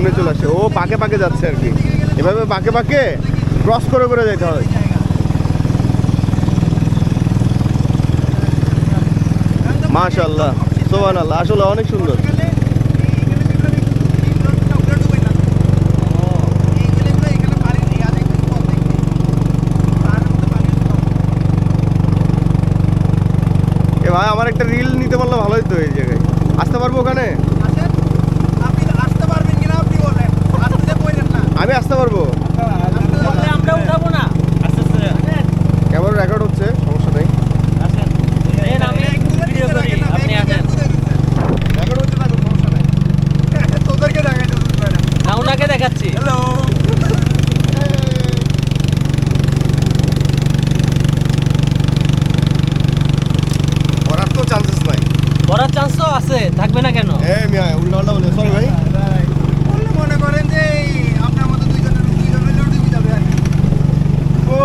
সামনে চলে আসে। ও পাকে পাকে যাচ্ছে আর কি, এভাবে পাকে পাকে ক্রস করে করে যেতে হয়। মাশাআল্লাহ, সুবহানাল্লাহ, আসলে অনেক সুন্দর। এ ভাই, আমার একটা রিল নিতে পারলে ভালোই তো। এই জায়গায় আসতে পারবো ওখানে? আমি আসতে পারবো। আমরা উঠাবো না। কেমন রেকর্ড হচ্ছে, সমস্যা নেই। আমি ভিডিও করি, আপনি আসেন। রেকর্ড হচ্ছে না, সমস্যা নেই। তোদেরকে দেখাইতে না, ওনাকে দেখাচ্ছি। হ্যালো। ওরার তো চান্সেস নাই। করার চান্স তো আছে, থাকবে না কেন? এ মিয়া, উল্টা উল্টা বলে সরি ভাই। মনে করেন যে আপনার মতো দুইজনের ডুবে যাবে আর কি। ও